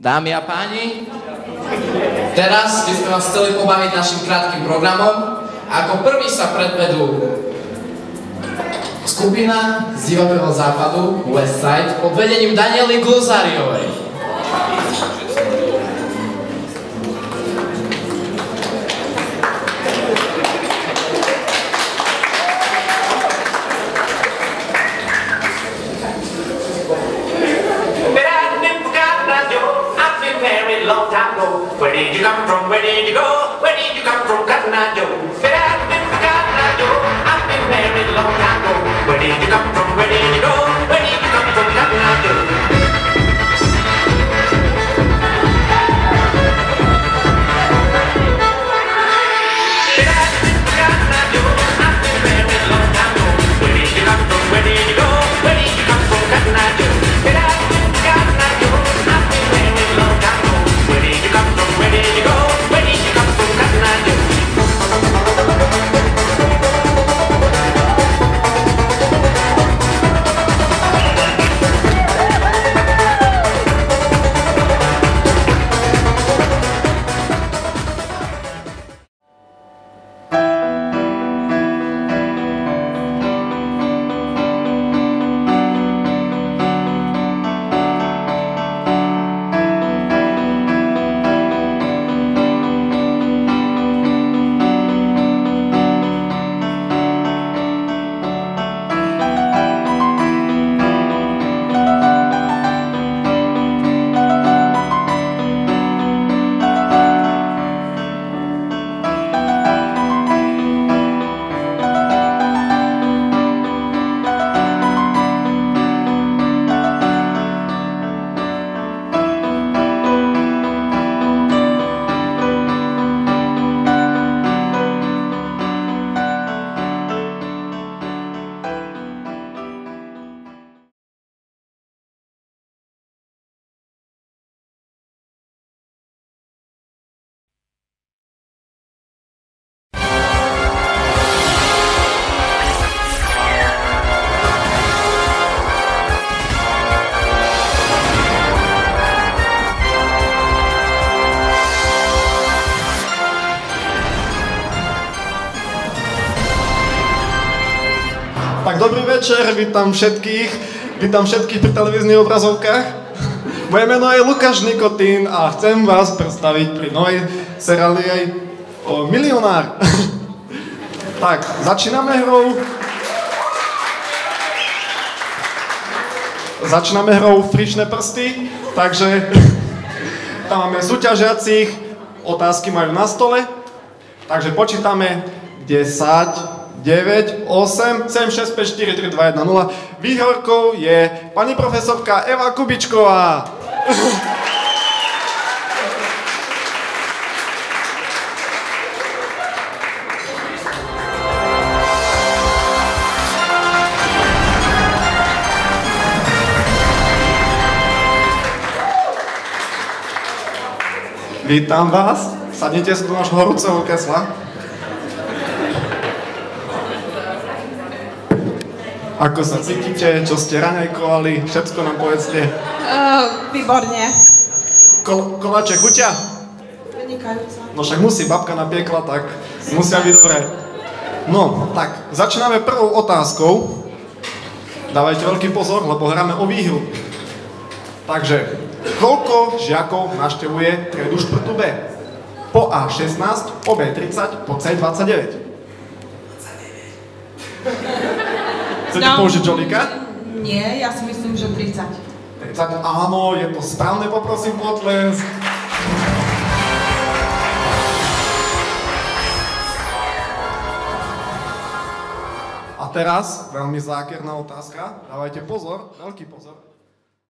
Dámy a páni, teraz by sme vás chceli pobaviť našim krátkym programom. Ako prvý sa predvedú skupina z divokého západu Westside pod vedením Daniely Gluzariovej. Long time ago, where did you come from? Where did you go? Where did you come from, Cotton Eye Joe? I've been to Cotton Eye Joe. I've been married a long time ago. Where did you come from? Where did you go? Where did you come from, Cotton Eye Joe? Tak dobrý večer, vítam všetkých pri televíznych obrazovkách. Moje meno je Lukáš Nikotín a chcem vás predstaviť pri novej seriáli Milionár. Tak, začíname hrou Frišné prsty, takže tam máme súťažiacich, otázky majú na stole, takže počítame 10, 9, 8, 7, 6, 5, 4, 3, 2, 1, 0. Výhorkou je pani profesorka Eva Kubičková. Vítam vás. Sadnite sa do nášho horúceho kresla. Ako sa cítite? Čo ste raňajkovali? Všetko nám povedzte. Výborne. Koláče chuťa? Vynikajúca. No však musí, babka napiekla, tak musia byť dobré. No, tak, začíname prvou otázkou. Dávajte veľký pozor, lebo hráme o výhru. Takže, koľko žiakov navštevuje triedu 4. B? Po A 16, po B 30, po C 29. Chcete použiť žolíka? Nie, ja si myslím, že 30. 30, áno, je to správne, poprosím potlesk. A teraz veľmi zákerná otázka, dávajte pozor, veľký pozor.